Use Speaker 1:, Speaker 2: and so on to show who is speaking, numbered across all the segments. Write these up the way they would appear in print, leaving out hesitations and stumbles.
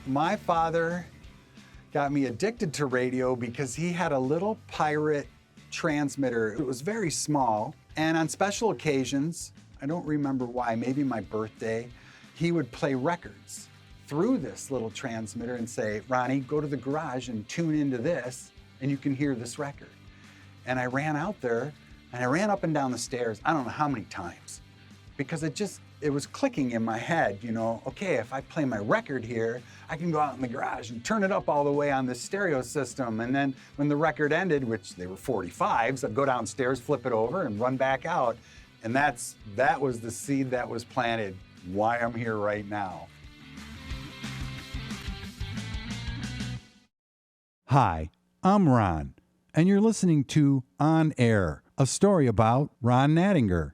Speaker 1: My father got me addicted to radio because he had a little pirate transmitter. It was very small, and on special occasions, I don't remember why, maybe my birthday, he would play records through this little transmitter and say, Ronnie, go to the garage and tune into this, and you can hear this record. And I ran out there, and I ran up and down the stairs, I don't know how many times, because it was clicking in my head, you know, okay, if I play my record here, I can go out in the garage and turn it up all the way on this stereo system. And then when the record ended, which they were 45s, I'd go downstairs, flip it over, and run back out. And that was the seed that was planted, why I'm here right now.
Speaker 2: Hi, I'm Ron, and you're listening to On Air, a story about Ron Gnadinger.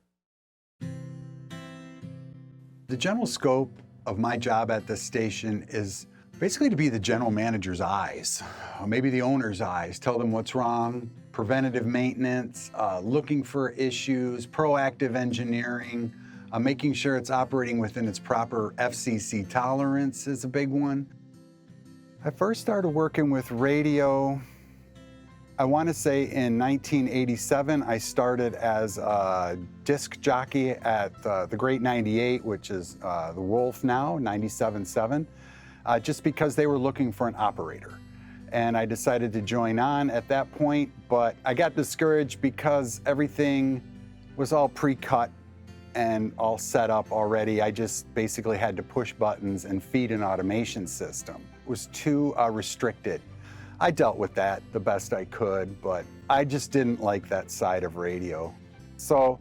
Speaker 1: The general scope of my job at this station is basically to be the general manager's eyes, or maybe the owner's eyes, tell them what's wrong, preventative maintenance, looking for issues, proactive engineering, making sure it's operating within its proper FCC tolerance is a big one. I first started working with radio, I want to say in 1987, I started as a disc jockey at the Great 98, which is the Wolf now, 97.7, just because they were looking for an operator. And I decided to join on at that point, but I got discouraged because everything was all pre-cut and all set up already. I just basically had to push buttons and feed an automation system. It was too restricted. I dealt with that the best I could, but I just didn't like that side of radio. So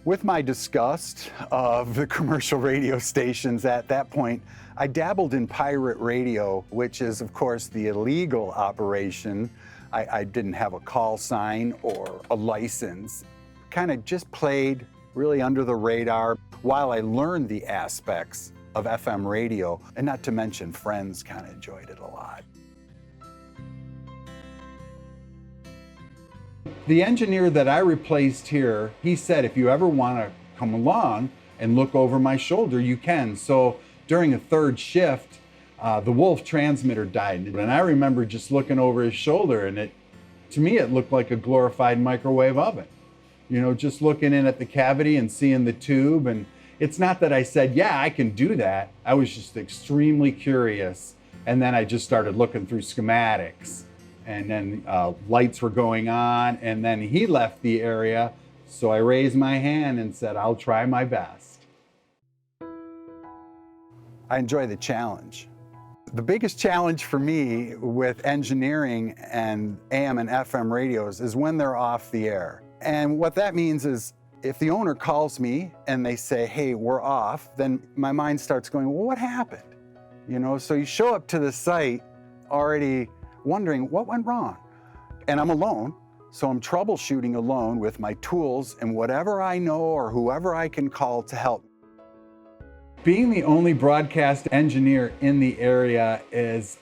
Speaker 1: with my disgust of the commercial radio stations at that point, I dabbled in pirate radio, which is of course the illegal operation. I didn't have a call sign or a license. Kind of just played really under the radar while I learned the aspects of FM radio, and not to mention friends kind of enjoyed it a lot. The engineer that I replaced here, he said, if you ever want to come along and look over my shoulder, you can. So during a third shift, the Wolf transmitter died. And I remember just looking over his shoulder, and to me, it looked like a glorified microwave oven. You know, just looking in at the cavity and seeing the tube. And it's not that I said, yeah, I can do that. I was just extremely curious. And then I just started looking through schematics. And then lights were going on, and then he left the area, so I raised my hand and said, I'll try my best. I enjoy the challenge. The biggest challenge for me with engineering and AM and FM radios is when they're off the air. And what that means is if the owner calls me and they say, hey, we're off, then my mind starts going, well, what happened? You know, so you show up to the site already wondering what went wrong. And I'm alone, so I'm troubleshooting alone with my tools and whatever I know or whoever I can call to help. Being the only broadcast engineer in the area is,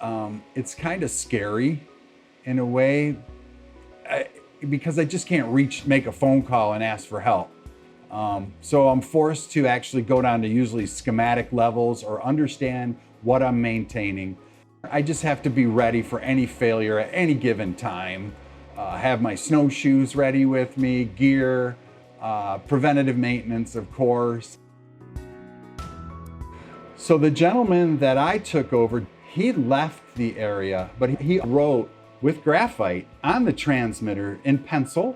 Speaker 1: it's kind of scary in a way, because I just can't make a phone call and ask for help. So I'm forced to actually go down to usually schematic levels or understand what I'm maintaining. I just have to be ready for any failure at any given time. Have my snowshoes ready with me, gear, preventative maintenance, of course. So the gentleman that I took over, he left the area, but he wrote with graphite on the transmitter in pencil.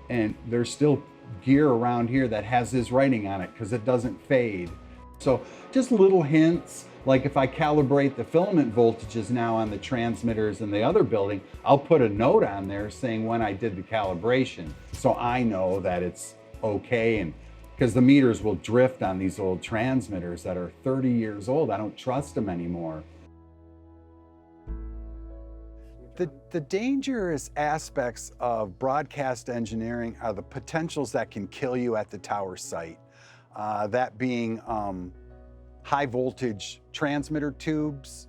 Speaker 1: And there's still gear around here that has his writing on it because it doesn't fade. So just little hints. Like if I calibrate the filament voltages now on the transmitters in the other building, I'll put a note on there saying when I did the calibration, so I know that it's okay. And because the meters will drift on these old transmitters that are 30 years old, I don't trust them anymore. The dangerous aspects of broadcast engineering are the potentials that can kill you at the tower site. That being high voltage transmitter tubes,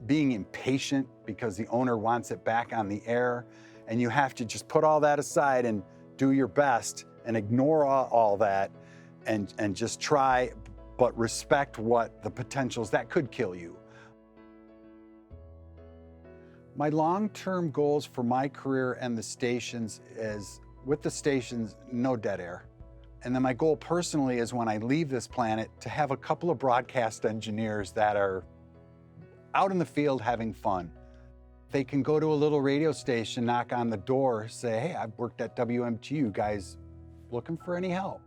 Speaker 1: being impatient because the owner wants it back on the air, and you have to just put all that aside and do your best and ignore all that and just try, but respect what the potentials that could kill you. My long-term goals for my career and the stations is, with the stations, no dead air. And then my goal personally is when I leave this planet to have a couple of broadcast engineers that are out in the field having fun. They can go to a little radio station, knock on the door, say, hey, I've worked at WMTU, guys looking for any help?